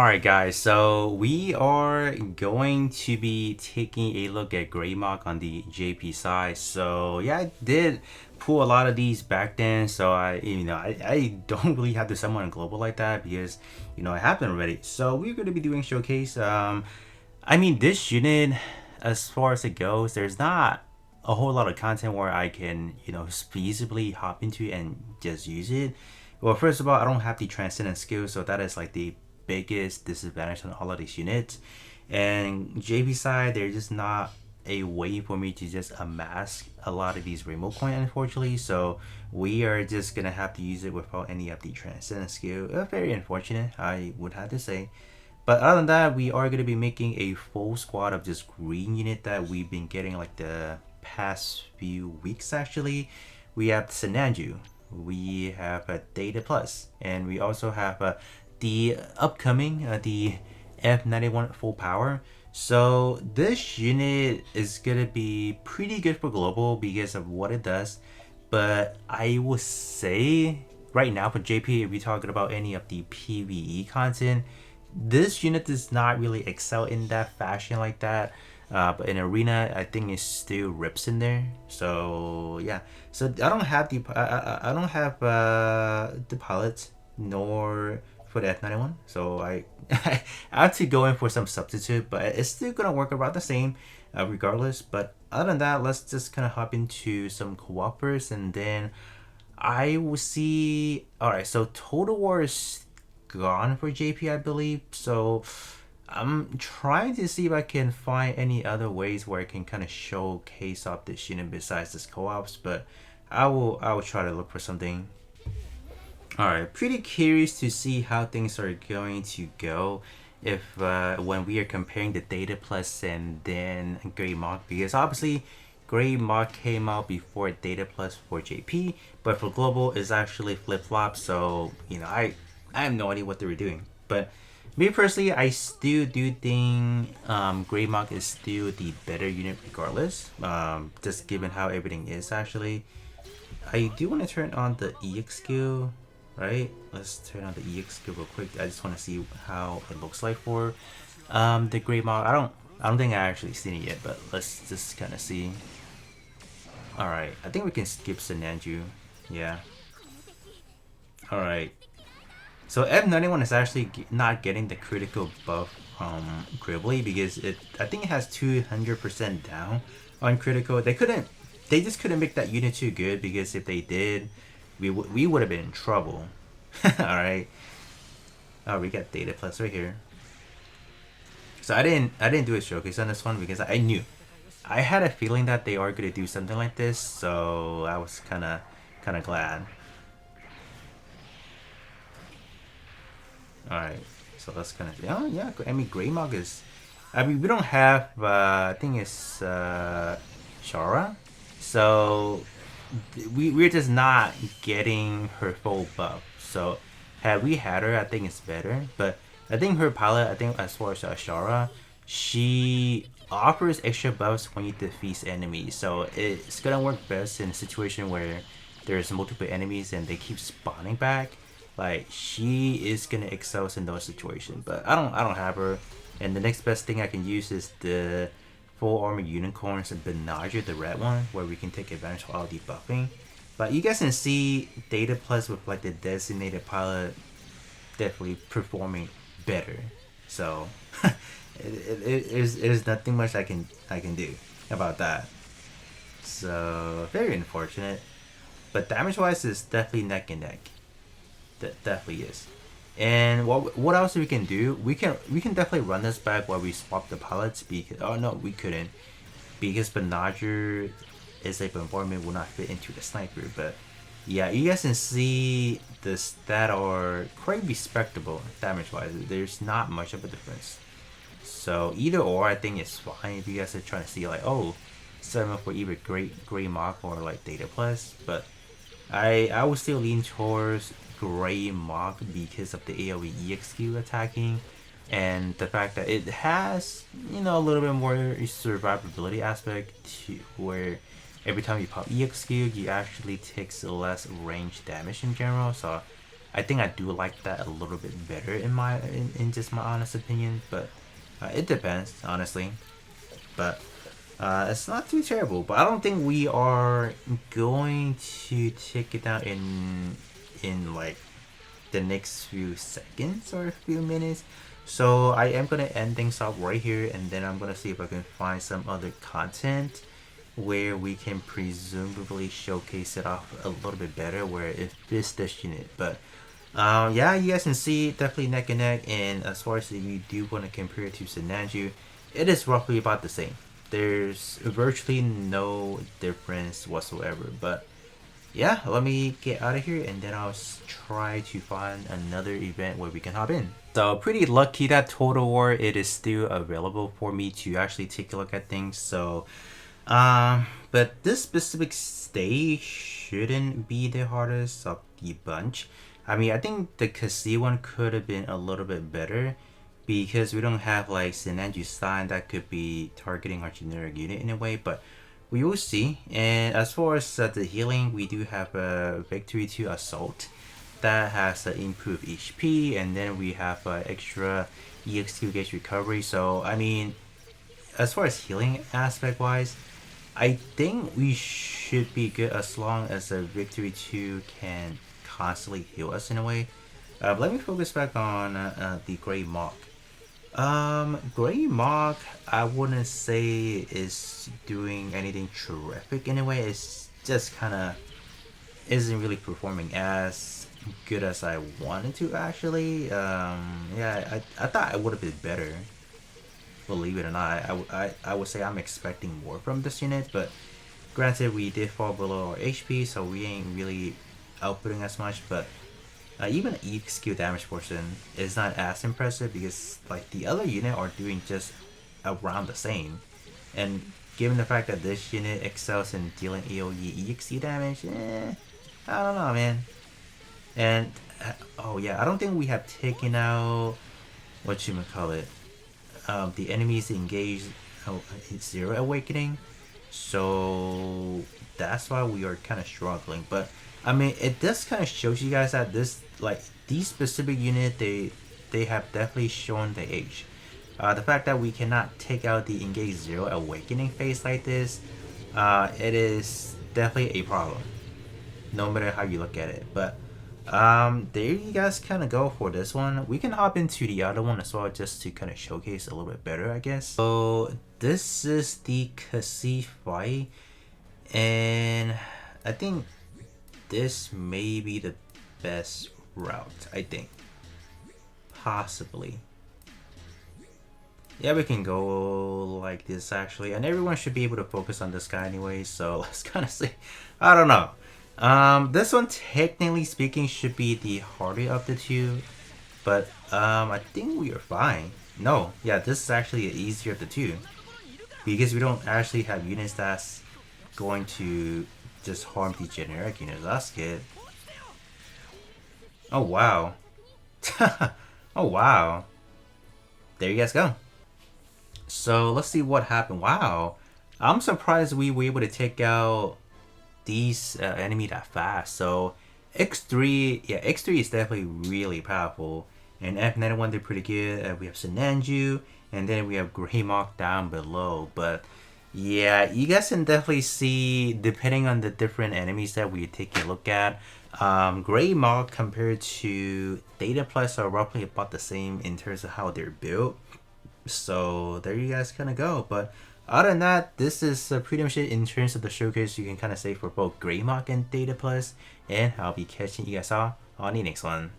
Alright guys, so we are going to be taking a look at Geymalk on the JP side. So yeah, I did pull a lot of these back then, so I don't really have to summon a global like that because I have them already. So we're going to be doing showcase. This unit, as far as it goes, there's not a whole lot of content where I can feasibly hop into and just use it. Well, first of all, I don't have the transcendent skill, so that is like the biggest disadvantage on all of these units. And JP side, there's just not a way for me to just amass a lot of these remote coin, unfortunately. So we are just gonna have to use it without any of the transcendent skill. Very unfortunate, I would have to say. But other than that, we are gonna be making a full squad of just green unit that we've been getting like the past few weeks actually. We have Senanju, we have a Data Plus, and we also have the upcoming the F91 full power. So this unit is gonna be pretty good for global because of what it does. But I would say right now for JP, if we're talking about any of the PvE content, this unit does not really excel in that fashion like that. But in arena, I think it still rips in there. So yeah, so I don't have the pilots nor for the F91. So I have to go in for some substitute, but it's still gonna work about the same, regardless. But other than that, let's just kind of hop into some co-op first, and then I will see. All right, so Total War is gone for JP, I believe. So I'm trying to see if I can find any other ways where I can kind of showcase off this unit besides this co-ops, but I will try to look for something. Alright, pretty curious to see how things are going to go if when we are comparing the Data Plus and then Geymalk, because obviously Geymalk came out before Data Plus for JP, but for global is actually flip-flop. So I have no idea what they were doing, but me personally, I still do think Geymalk is still the better unit regardless, just given how everything is actually. I do want to turn on the EX skill, right? Let's turn on the EX skill real quick. I just want to see how it looks like for the Geymalk. I don't think I actually seen it yet, but let's just kind of see. All right, I think we can skip Senanju. Yeah. All right. So F91 is actually not getting the critical buff from Gribbly because I think it has 200% down on critical. They just couldn't make that unit too good, because if they did, we would have been in trouble. All right. Oh, we got Data Plus right here. So I didn't do a showcase on this one because I had a feeling that they are gonna do something like this, so I was kind of glad. Alright, so that's kind of, oh yeah, Geymalk is, we don't have, I think it's, Shara, so we're just not getting her full buff. So had we had her, I think it's better, but I think her pilot, I think as far as Shara, she offers extra buffs when you defeat enemies, so it's gonna work best in a situation where there's multiple enemies and they keep spawning back. Like, she is gonna excel in those situations, but I don't have her. And the next best thing I can use is the full armor unicorns and Benager, the red one, where we can take advantage of all the buffing. But you guys can see Data Plus with like the designated pilot definitely performing better. So there's nothing much I can do about that. So very unfortunate. But damage wise, is definitely neck and neck. That definitely is. And what else we can do? We can definitely run this back while we swap the pilots, because oh no, we couldn't, because Benager is a bombardment will not fit into the sniper. But yeah, you guys can see the stat are quite respectable damage wise. There's not much of a difference. So either or, I think it's fine if you guys are trying to see like, oh, set them up for either Geymalk or like Data Plus. But I would still lean towards Geymalk because of the AoE EXQ attacking, and the fact that it has a little bit more survivability aspect to where every time you pop EXQ you actually takes less range damage in general. So I think I do like that a little bit better in just my honest opinion, but it depends honestly. But it's not too terrible. But I don't think we are going to take it down in like the next few seconds or a few minutes. So I am gonna end things off right here, and then I'm gonna see if I can find some other content where we can presumably showcase it off a little bit better where it fits this unit. But yeah, you guys can see definitely neck and neck, and as far as if you do want to compare it to Sinanju, it is roughly about the same. There's virtually no difference whatsoever. But yeah, let me get out of here and then I'll try to find another event where we can hop in. So pretty lucky that Total War it is still available for me to actually take a look at things. So but this specific stage shouldn't be the hardest of the bunch. I mean, I think the Kasi one could have been a little bit better because we don't have like Sinanju sign that could be targeting our generic unit in a way, but we will see. And as far as the healing, we do have a Victory 2 Assault that has improved HP, and then we have extra EXQ gauge recovery. So I mean, as far as healing aspect wise, I think we should be good as long as a Victory 2 can constantly heal us in a way. Let me focus back on the Geymalk. Geymalk, I wouldn't say is doing anything terrific in a way. It's just kind of isn't really performing as good as I wanted to actually. Yeah, I thought it would have been better. Believe it or not, I would say I'm expecting more from this unit, but granted we did fall below our HP, so we ain't really outputting as much. But even EXQ damage portion is not as impressive because like the other unit are doing just around the same, and given the fact that this unit excels in dealing AoE EXQ damage, I don't know, man. And oh yeah, I don't think we have taken out what you call it. The enemies engaged Zero Awakening, so that's why we are kind of struggling. But I mean, it does kind of shows you guys that this like these specific unit they have definitely shown the age. The fact that we cannot take out the engaged Zero Awakening phase like this, it is definitely a problem, no matter how you look at it. But there you guys kind of go for this one. We can hop into the other one as well just to kind of showcase a little bit better, I guess. So this is the Kasi fight, and I think this may be the best route. I think possibly. Yeah, we can go like this actually, and everyone should be able to focus on this guy anyway, so let's kind of see. I don't know. This one technically speaking should be the harder of the two, but I think we are fine. No, yeah, this is actually the easier of the two because we don't actually have units that's going to just harm the generic units. That's good. Oh wow. Oh wow. There you guys go. So let's see what happened. Wow, I'm surprised we were able to take out these enemy that fast. So X3, yeah, X3 is definitely really powerful, and F91 they're pretty good. We have Sinanju, and then we have Geymalk down below. But yeah, you guys can definitely see depending on the different enemies that we take a look at. Geymalk compared to Data Plus are roughly about the same in terms of how they're built. So there you guys kind of go. But other than that, this is pretty much it in terms of the showcase. You can kind of say for both Geymalk and Data Plus, and I'll be catching you guys all on the next one.